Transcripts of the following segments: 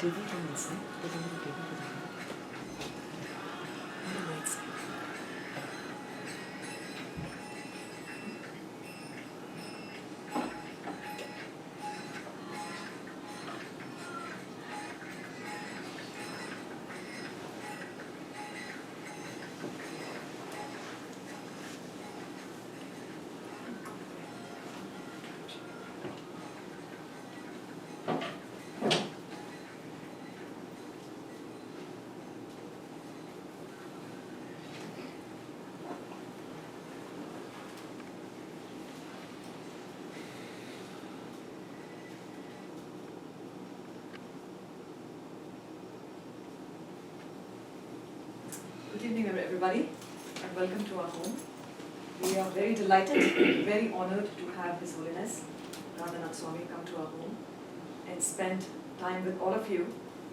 TV from this side. There's another TV to the right. On the right side. Good evening, everybody, and welcome to our home. We are very delighted, very honored to have His Holiness Radhanath Swami come to our home and spend time with all of you.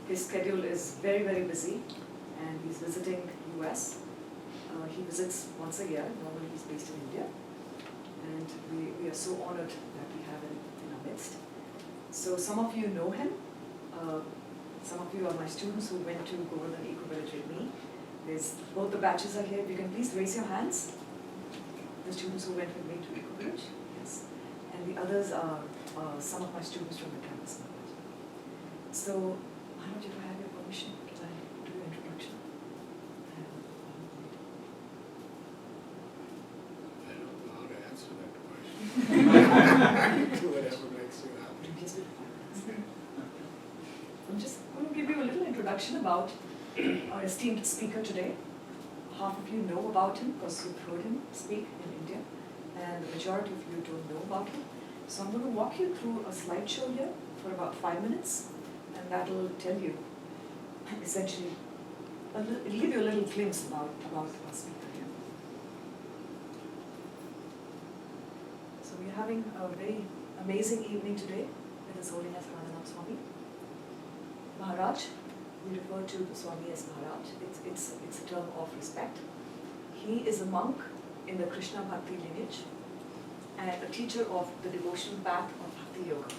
His schedule is very, very busy, and he's visiting US. He visits once a year. Normally, he's based in India, and we are so honored that we have him in our midst. So, some of you know him. Some of you are my students who went to Govardhan Eco Village with me. Both the batches are here. If you can please raise your hands. The students who went with me to Eco Village, yes. And the others are some of my students from the campus. So, Maharaj, if I have your permission, can I do your introduction? I don't know how to answer that question. Do whatever makes you happy. Just do 5 minutes. I'm just going to give you a little introduction about our esteemed speaker today. Half of you know about him because you've heard him speak in India, and the majority of you don't know about him. So I'm going to walk you through a slideshow here for about 5 minutes, and that'll tell you essentially, it'll give you a little glimpse about our speaker here. So we're having a very amazing evening today with His Holiness Radhanath Swami. Maharaj, we refer to the Swami as Maharaj. It's a term of respect. He is a monk in the Krishna Bhakti lineage and a teacher of the devotional path of Bhakti Yoga.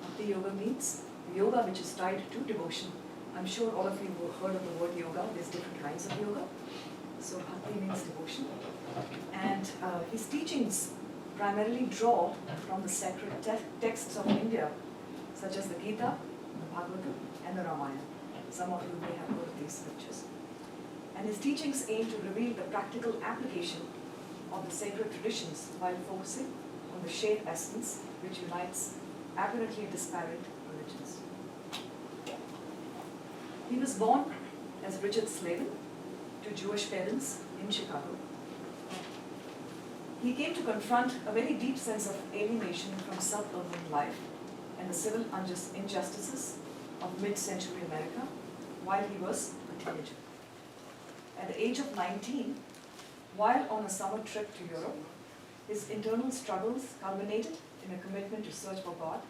Bhakti Yoga means yoga which is tied to devotion. I'm sure all of you have heard of the word yoga. There's different kinds of yoga. So Bhakti means devotion. And his teachings primarily draw from the sacred texts of India, such as the Gita, the Bhagavatam, and the Ramayana. Some of you may have heard of these scriptures. And his teachings aim to reveal the practical application of the sacred traditions while focusing on the shared essence which unites apparently disparate religions. He was born as Richard Slavin to Jewish parents in Chicago. He came to confront a very deep sense of alienation from suburban life and the civil injustices of mid-century America while he was a teenager. At the age of 19, while on a summer trip to Europe, his internal struggles culminated in a commitment to search for God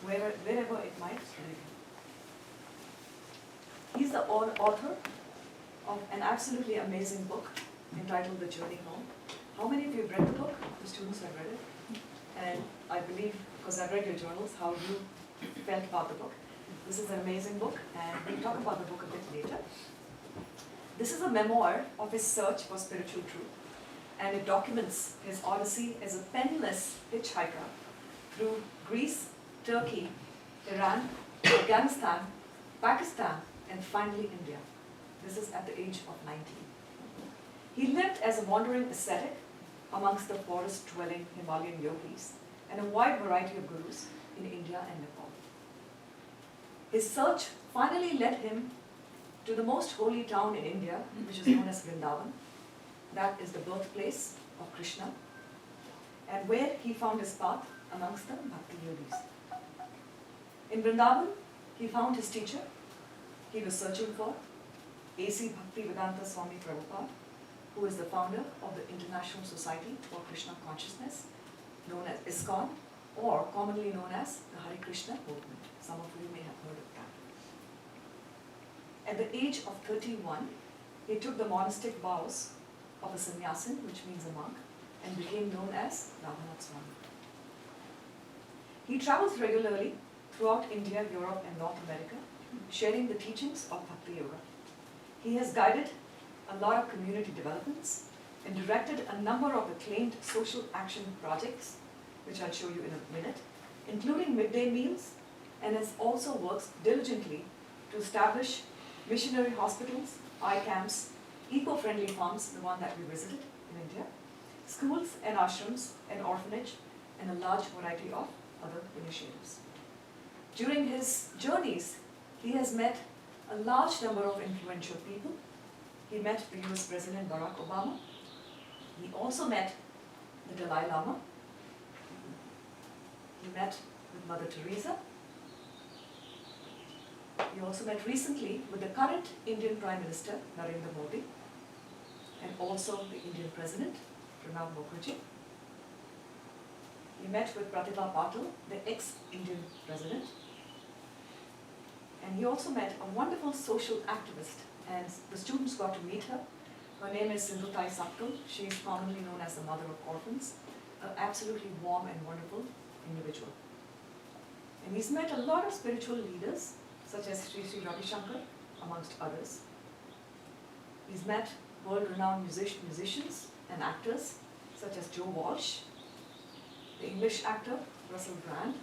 wherever it might lead him. He's the author of an absolutely amazing book entitled The Journey Home. How many of you have read the book? The students have read it. And I believe, because I've read your journals, how you felt about the book. This is an amazing book, and we'll talk about the book a bit later. This is a memoir of his search for spiritual truth, and it documents his odyssey as a penniless hitchhiker through Greece, Turkey, Iran, Afghanistan, Pakistan, and finally India. This is at the age of 19. He lived as a wandering ascetic amongst the forest-dwelling Himalayan yogis and a wide variety of gurus in India and Nepal. His search finally led him to the most holy town in India, which is known as Vrindavan. That is the birthplace of Krishna, and where he found his path amongst the Bhakti yogis. In Vrindavan, he found his teacher he was searching for, A.C. Bhaktivedanta Swami Prabhupada, who is the founder of the International Society for Krishna Consciousness, known as ISKCON, or commonly known as the Hare Krishna movement. Some of you may have heard of that. At the age of 31, he took the monastic vows of a sannyasin, which means a monk, and became known as Radhanath Swami. He travels regularly throughout India, Europe, and North America, sharing the teachings of Bhakti Yoga. He has guided a lot of community developments and directed a number of acclaimed social action projects, which I'll show you in a minute, including midday meals, and has also worked diligently to establish missionary hospitals, eye camps, eco-friendly farms, the one that we visited in India, schools and ashrams, an orphanage, and a large variety of other initiatives. During his journeys, he has met a large number of influential people. He met the US President Barack Obama. He also met the Dalai Lama. He met with Mother Teresa. He also met recently with the current Indian Prime Minister, Narendra Modi, and also the Indian President, Pranab Mukherjee. He met with Pratibha Patil, the ex-Indian President. And he also met a wonderful social activist, and the students got to meet her. Her name is Sindhutai Satkal. She is commonly known as the Mother of Orphans, an absolutely warm and wonderful individual. And he's met a lot of spiritual leaders, such as Sri Ravi Shankar, amongst others. He's met world-renowned musicians and actors, such as Joe Walsh, the English actor Russell Brand,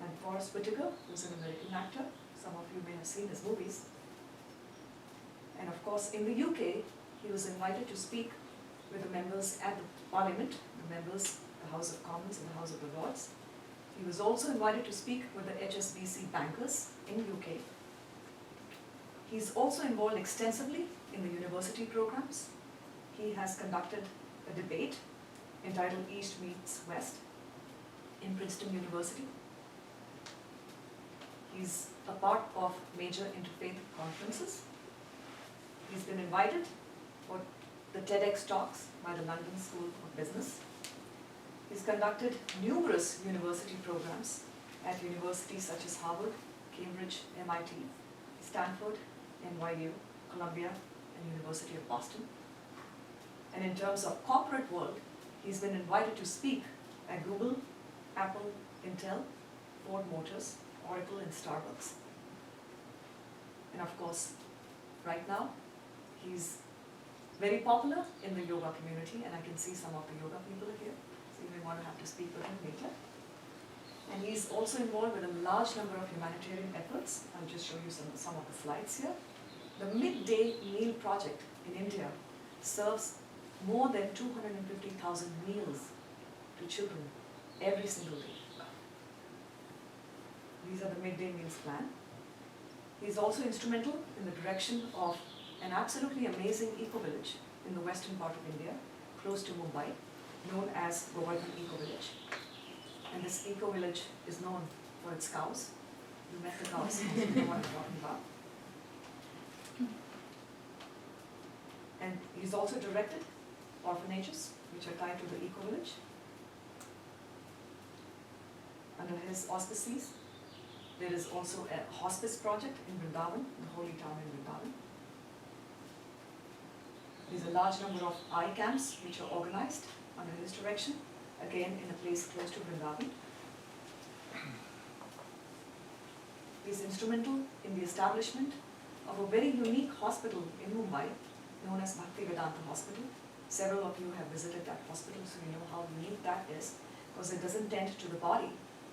and Forrest Whitaker, who's an American actor. Some of you may have seen his movies. And of course, in the UK, he was invited to speak with the members at the Parliament, the members, the House of Commons and the House of Lords. He was also invited to speak with the HSBC bankers in UK. He's also involved extensively in the university programs. He has conducted a debate entitled East Meets West in Princeton University. He's a part of major interfaith conferences. He's been invited for the TEDx talks by the London School of Business. He's conducted numerous university programs at universities such as Harvard, Cambridge, MIT, Stanford, NYU, Columbia, and University of Boston. And in terms of corporate world, he's been invited to speak at Google, Apple, Intel, Ford Motors, Oracle, and Starbucks. And of course, right now, he's very popular in the yoga community, and I can see some of the yoga people here, so you may want to have to speak with him later. And he's also involved with a large number of humanitarian efforts. I'll just show you some of the slides here. The Midday Meal Project in India serves more than 250,000 meals to children every single day. These are the midday meals plan. He's also instrumental in the direction of an absolutely amazing eco-village in the western part of India, close to Mumbai, known as Govardhan Eco-Village. And this eco-village is known for its cows. You met the cows, so you know what I'm talking about. And he's also directed orphanages, which are tied to the eco-village. Under his auspices, there is also a hospice project in Vrindavan, the holy town in Vrindavan. There's a large number of eye camps which are organized under his direction, again in a place close to Vrindavan. He's instrumental in the establishment of a very unique hospital in Mumbai, known as Bhaktivedanta Hospital. Several of you have visited that hospital, so you know how unique that is, because it doesn't tend to the body,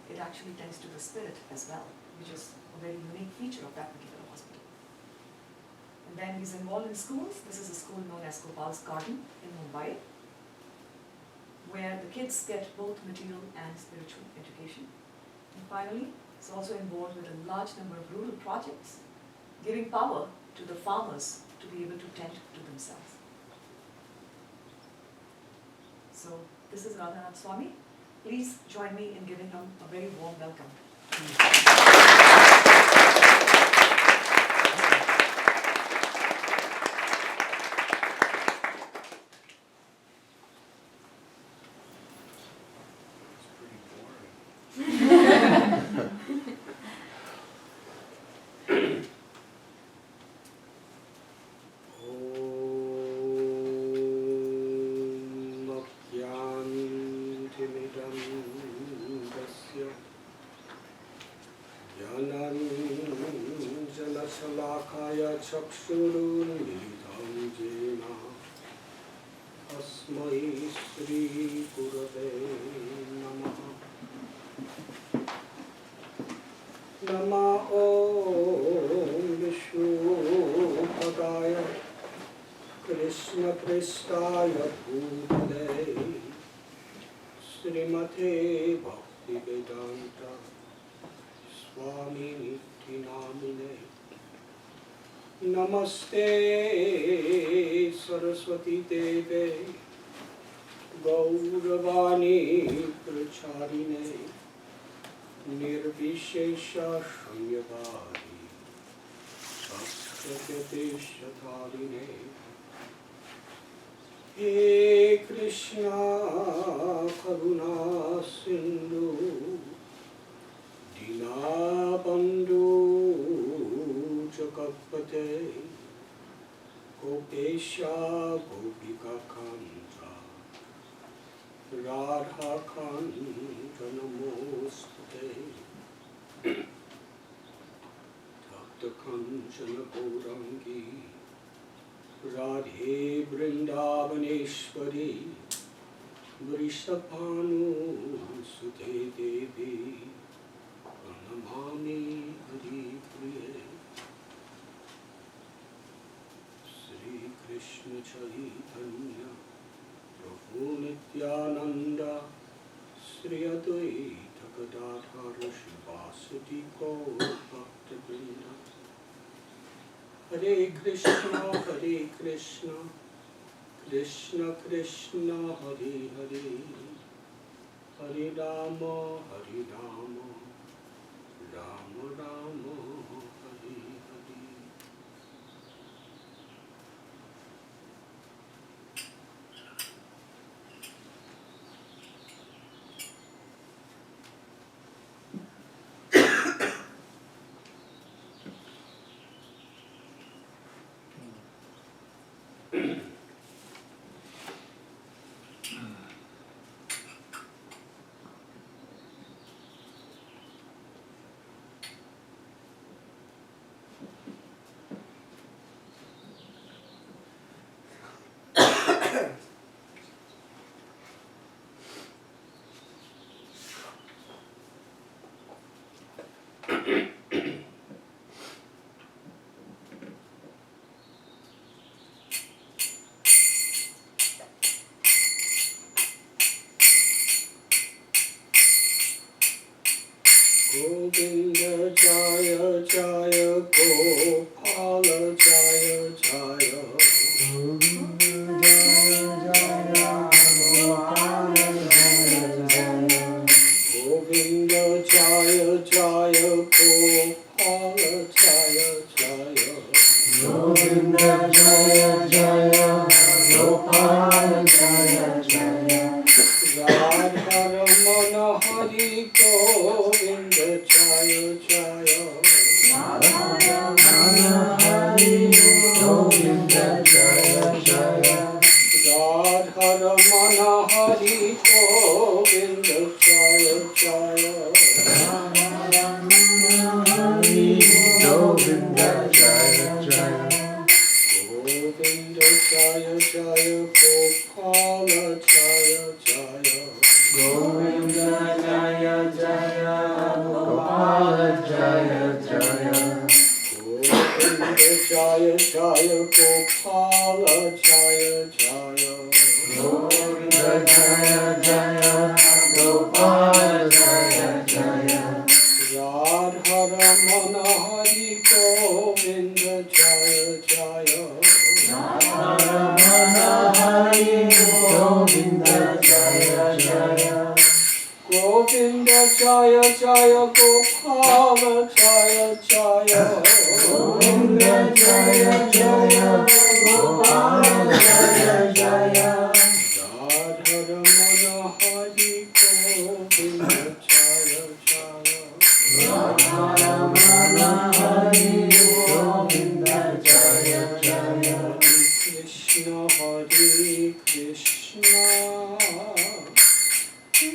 it actually tends to the spirit as well, which is a very unique feature of that particular hospital. And then he's involved in schools. This is a school known as Gopal's Garden in Mumbai, where the kids get both material and spiritual education. And finally, he's also involved with a large number of rural projects, giving power to the farmers to be able to tend to themselves. So this is Radhanath Swami. Please join me in giving him a very warm welcome. चक्षुरुन्मिलितं येन तस्मै श्रीगुरवे नमः। नमः ॐ विष्णुपदाय कृष्णपृष्ठाय भूतले श्रीमते भक्तिवेदान्त स्वामिनिति नामिने। नमस्ते सरस्वती देवे गौरवाणी प्रचारिणे निर्विशेष शून्यवादी सत्यदेशधारिणे। हे कृष्णा करुणा सिंधु दीनबंधु जगत्पते गोपेशा गोपिका कांता राधा कांत नमोस्तुते। तप्त कंचन गौरांगी राधे वृंदावनेश्वरी वृषभानुसुते देवी प्रणमामि हरिप्रिये। श्री कृष्ण चैतन्य प्रभु नित्यानंद श्री अद्वैत गदाधर शिवासदि गौर भक्तवृंद। हरे कृष्ण कृष्ण कृष्ण हरे हरे हरे राम राम राम हरे हरे। गोविंद जय जय गोपाल जय जय गोविंद जय जय गोपाल जय जय गोविंद जय जय गोपाल जय जय गोविंद जय जय गोपाल जय जय राधा रमण हरि गोविंद जय जय राधा रमण हरि गोविंद जय जय राधा रमण हरि गोविंद जय जय राधा रमण हरि गोविंद जय जय गोविंद जय जय गोपाल जय जय गोविंद जय जय गोपाल जय जय गोविंद जय जय गोपाल जय जय गोविंद जय जय गोपाल जय जय राधा रमण हरि गोविंद जय जय राधा रमण हरि गोविंद जय जय गोविंद जय जय गोपाल जय जय गोविंद जय जय गोपाल जय जय राधा रमण हरि गोविंद जय जय राधा रमण हरि गोविंद जय जय कृष्ण हरे Krishna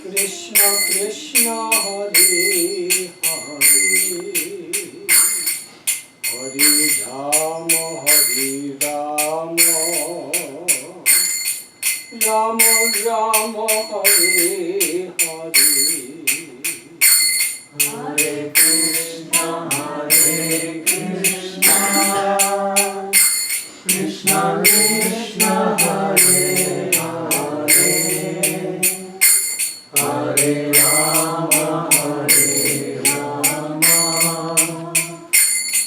Krishna Krishna Hare Hare Hare Rama Hari Rama Rama Rama Hare Hare Hare Krishna Krishna Krishna Hare Hare Hare Rama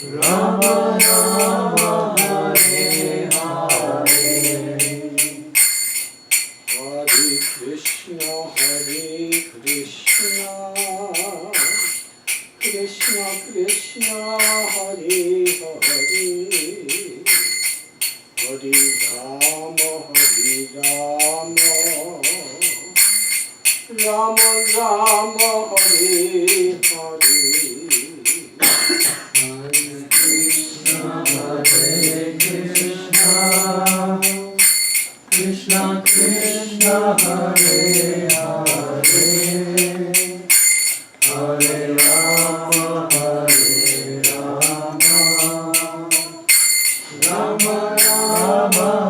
Rama Rama Hare Hare Hare Krishna Krishna Krishna Hare Hare Hare Rama Rama Rama Hare Hare Hare Krishna Krishna Krishna Hare Hare Hare Rama Rama Rama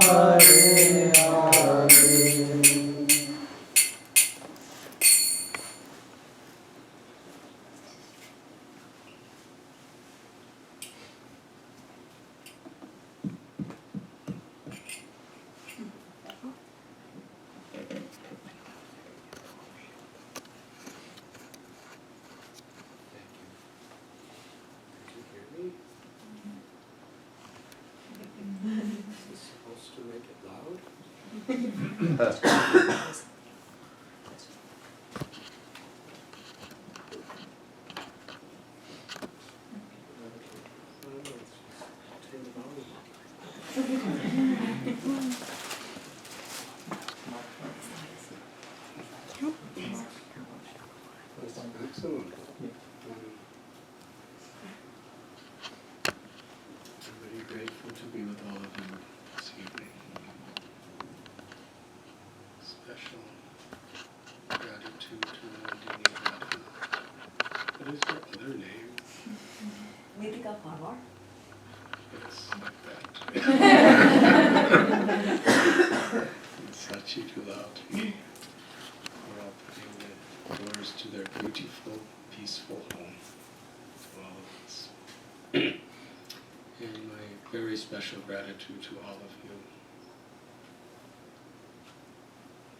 Hare Hare Supposed to make it loud? Turn the volume up. That's excellent. I'm very grateful to be with all of you this evening. Special gratitude to Nandini Radhanath. What is her other name? Nitika Parwar. Yes, like that. Sachi Tulati. We're all putting the doors to their beautiful, peaceful home to all of us. And my very special gratitude to all of you.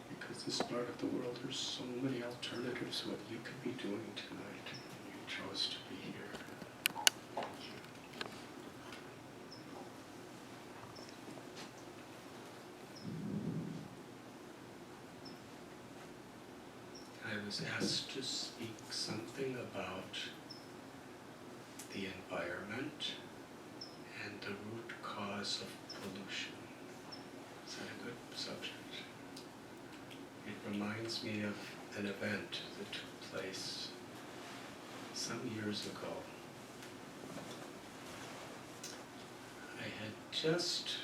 Because this part of the world, there's so many alternatives to what you could be doing tonight. And you chose to be here. Thank you. I was asked to speak something about the environment and the root cause of pollution. Is that a good subject? It reminds me of an event that took place some years ago. I had just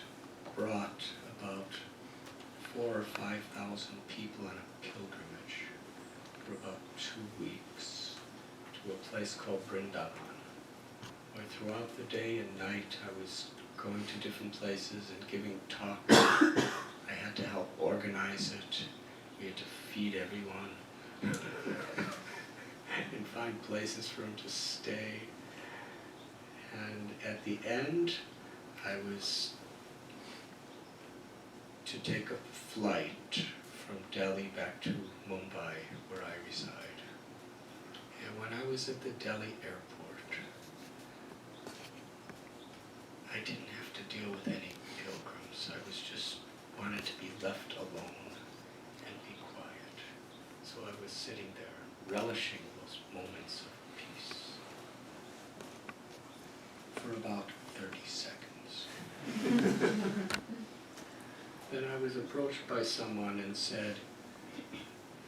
brought about 4,000 or 5,000 people on a pilgrimage for about 2 weeks to a place called Vrindavan, where throughout the day and night I was going to different places and giving talks. I had to help organize it. We had to feed everyone and find places for them to stay. And at the end, I was to take a flight from Delhi back to Mumbai, where I reside. And when I was at the Delhi airport, I didn't have to deal with any pilgrims. I was just wanted to be left alone and be quiet. So I was sitting there, relishing those moments of peace for about 30 seconds. Then I was approached by someone and said,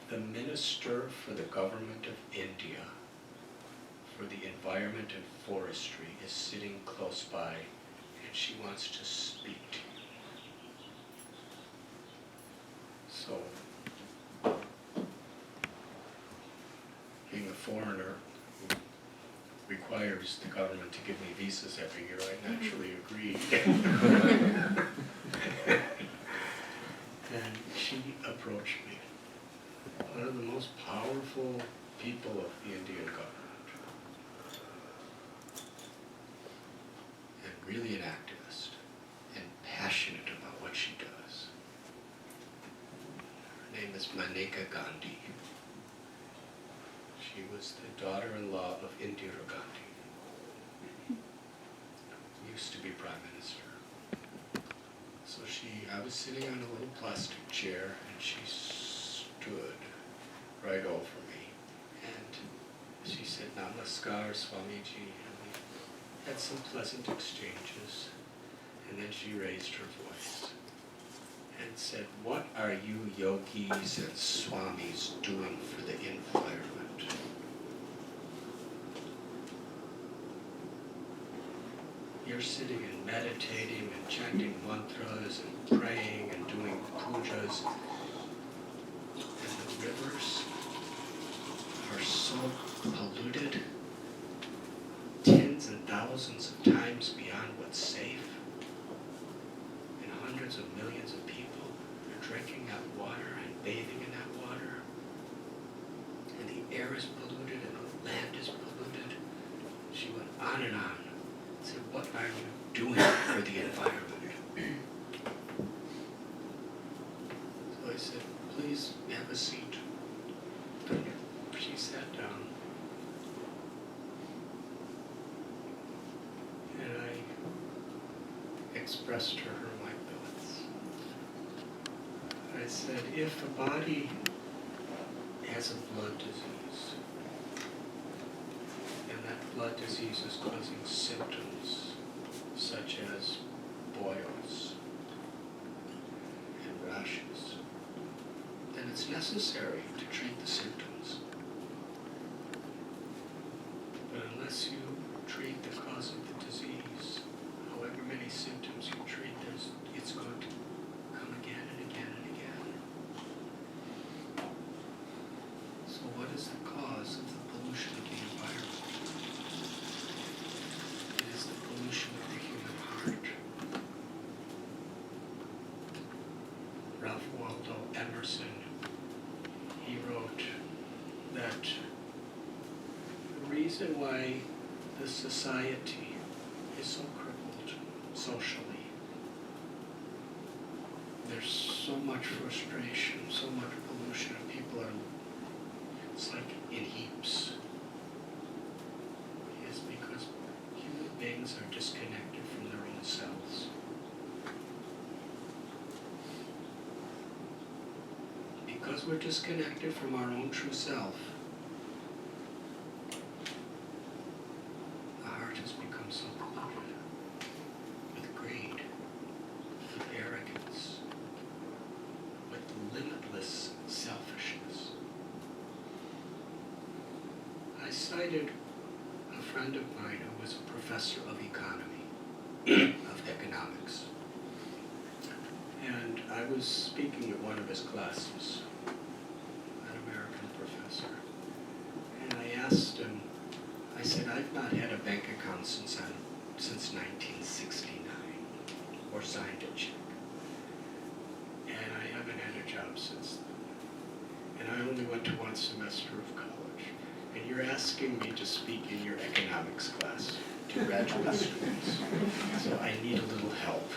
the minister for the government of India for the environment and forestry is sitting close by and she wants to speak to you. So, being a foreigner who requires the government to give me visas every year, I naturally agreed. And she approached me, one of the most powerful people of the Indian government, and really an activist, and passionate about what she does. Her name is Maneka Gandhi. She was the daughter-in-law of Indira Gandhi, used to be Prime Minister. So I was sitting on a little plastic chair, and she stood right over me, and she said, "Namaskar, Swamiji," and we had some pleasant exchanges, and then she raised her voice and said, "What are you yogis and swamis doing for the environment? You're sitting and meditating and chanting mantras and praying and doing pujas, and the rivers are so polluted, tens and thousands of times beyond what's safe, and hundreds of millions of people are drinking that water and bathing in that water, and the air is polluted and the land is polluted." She went on and on. Said, "What are you doing for the environment?" So I said, "Please have a seat." She sat down, and I expressed to her my thoughts. I said, if a body has a blood disease, and that blood disease is causing symptoms such as boils and rashes, then it's necessary to treat the symptoms. But unless you treat the cause of the disease, however many symptoms you treat, it's going to come again and again and again. So what is the cause of the pollution of the environment? It is the pollution of the human heart. Ralph Waldo Emerson, he wrote that the reason why the society is so crippled socially, there's so much frustration, so much pollution, and people are, it's like in heaps, is because human beings are disconnected from their own selves. Because we're disconnected from our own true self, the heart has become so polluted with greed, with arrogance, with limitless selfishness. I cited a friend of mine who was a professor of economy, of economics. And I was speaking at one of his classes, an American professor. And I asked him, I said, I've not had a bank account since 1969, or signed a check. And I haven't had a job since then. And I only went to one semester of college. And you're asking me to speak in your economics class to graduate students. So I need a little help.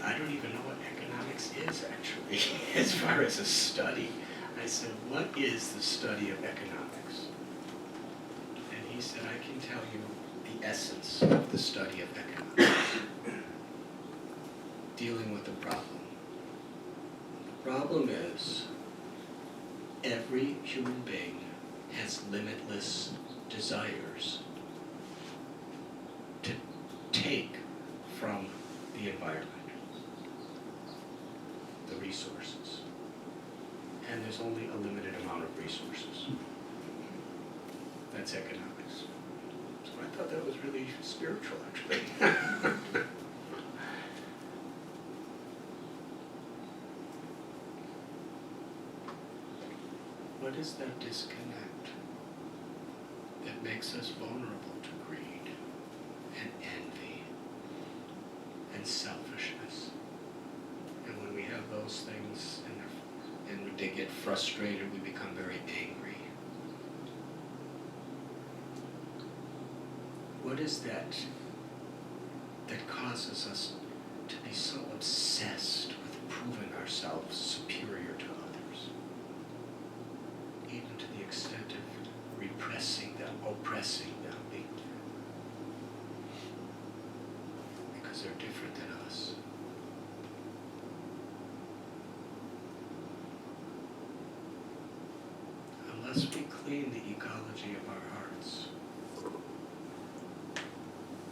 I don't even know what economics is actually, as far as a study. I said, what is the study of economics? And he said, I can tell you the essence of the study of economics. Dealing with the problem. The problem is, every human being has limitless desires to take from the environment, the resources. And there's only a limited amount of resources. That's economics. So I thought that was really spiritual, actually. What is that disconnect that that makes us vulnerable to greed and envy and selfishness. And when we have those things and when they get frustrated, we become very angry. What is that causes us to be so obsessed with proving ourselves superior to others, even to the extent of repressing them, oppressing them, because they're different than us? Unless we clean the ecology of our hearts,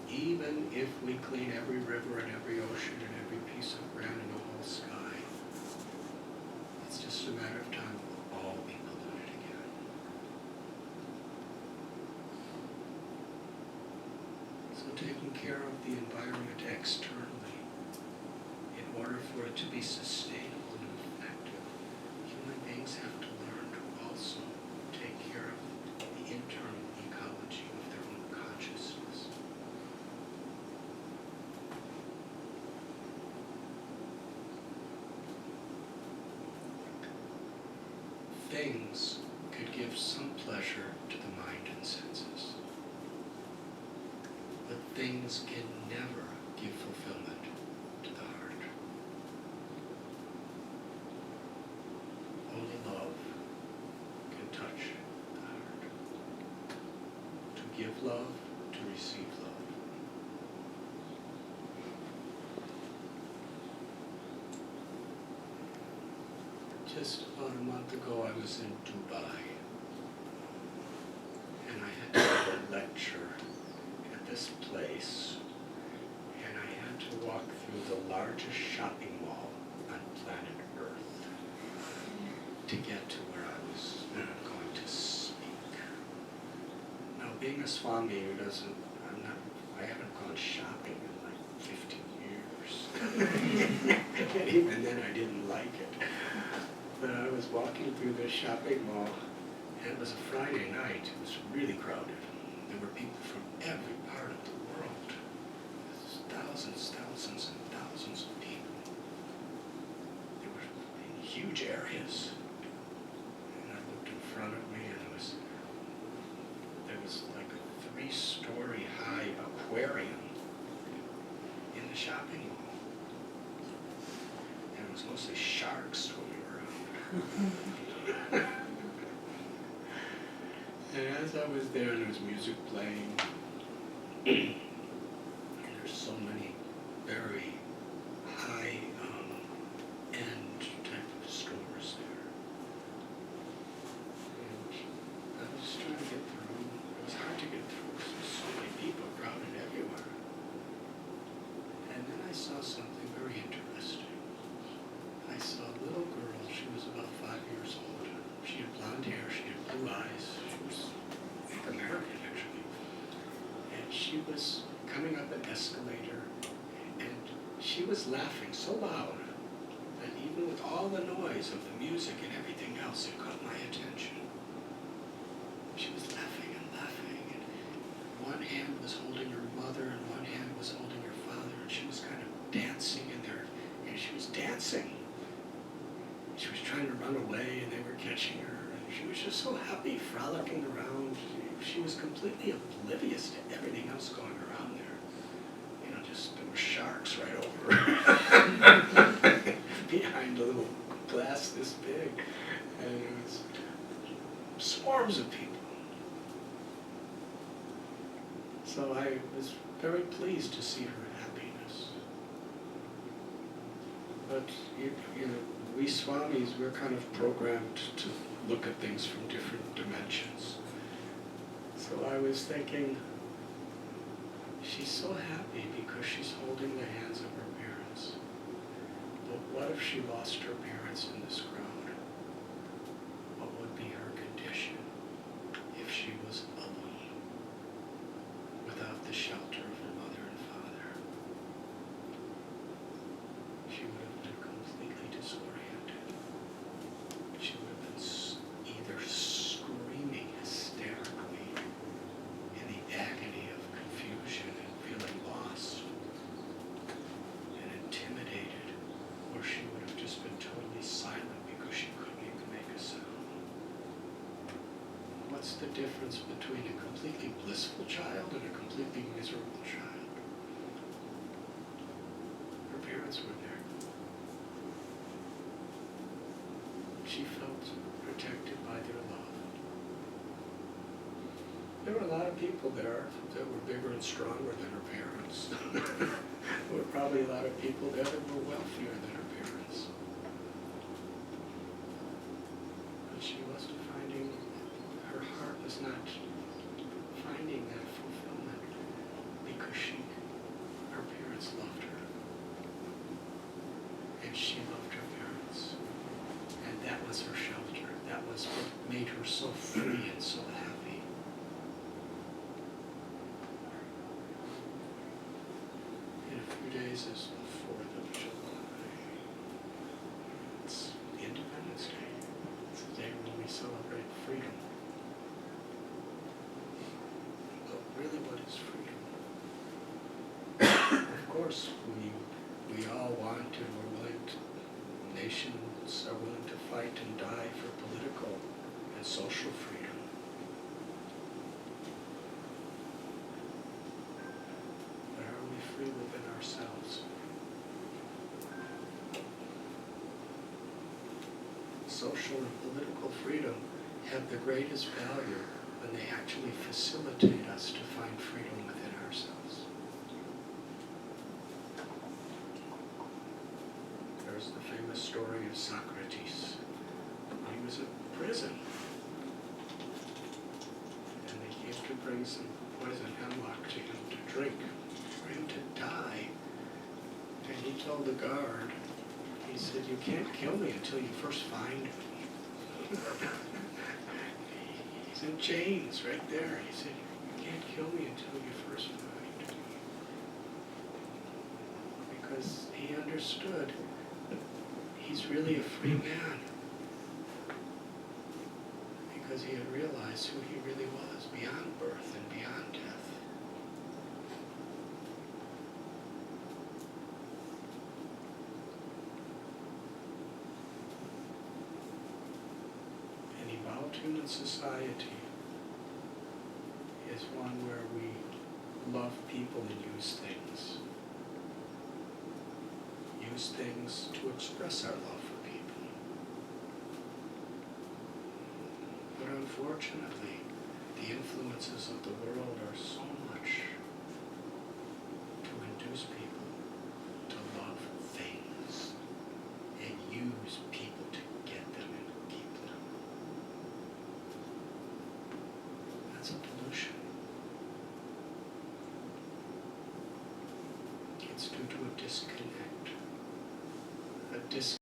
even if we clean every river and every ocean and every piece of ground in the whole sky, it's just a matter of time we'll all be polluted again. So taking care of the environment externally, in order for it to be sustainable and effective, human beings have to learn to also take care of the internal ecology of their own consciousness. Things could give some pleasure to the mind and senses, but things can never give fulfillment to the heart. Only love can touch the heart. To give love, to receive love. Just about a month ago, I was in Dubai, and I had to give a lecture at this place, and I had to walk through the largest shopping mall on planet Earth to get to where I was going to speak. Now, being a Swami who I haven't gone shopping in like 15 years. And even then I didn't like it. But I was walking through this shopping mall, and it was a Friday night. It was really crowded. There were people from every part of the world. Thousands and thousands of people. They were in huge areas. And I looked in front of me, and there was like a 3-story high aquarium in the shopping mall. And it was mostly sharks swimming around. And as I was there, and there was music playing, and there's so many very high-end type of stores there. And I was just trying to get through. It was hard to get through. There's so many people crowded everywhere. And then I saw something very interesting. I saw a little girl. She was about 5 years old. She had blonde hair. She had blue eyes. She was American, actually. And she was coming up an escalator, and she was laughing so loud that even with all the noise of the music and everything else, it caught my attention. She was laughing, and one hand was holding her mother, and one hand was holding her father, and she was kind of dancing in there, and she was dancing. She was trying to run away, and they were catching her, and she was just so happy, frolicking around. She was completely oblivious to everything else going around there. You know, just there were sharks right over her, behind a little glass this big, and it was swarms of people. So I was very pleased to see her happiness. But you know, we Swamis, we're kind of programmed to look at things from different dimensions. So I was thinking, she's so happy because she's holding the hands of her parents. But what if she lost her parents in this crowd? What would be her condition if she was alone, without the shelter of her mother and father? She would have been completely disoriented. She would have been either screaming hysterically what's the difference between a completely blissful child and a completely miserable child? Her parents were there. She felt protected by their love. There were a lot of people there that were bigger and stronger than her parents. There were probably a lot of people there that were wealthier than her parents. But she wasn't finding, her heart was not finding that fulfillment because her parents loved her. And she loved her parents. And that was her shelter. That was what made her so free and so happy. In a few days is the 4th of July. It's Independence Day. It's the day when we celebrate freedom. But really, what is freedom? Of course, we all want and we're willing to, nations are willing to fight and die for political and social freedom. But are we free within ourselves? Social and political freedom have the greatest value when they actually facilitate us to find freedom within ourselves. There's the famous story of Socrates. He was in prison, and they came to bring some poison hemlock to him to drink, for him to die. And he told the guard, he said, "You can't kill me until you first find me." He's in chains right there. He said, "You can't kill me until you first find me." Because he understood that he's really a free man. Because he had realized who he really was beyond birth and beyond death. An evolved human society is one where we love people and use things. Use things to express our love for people. But unfortunately, the influences of the world are so much to induce people to love things and use people to get them and keep them. That's a pollution. It's due to a disconnect.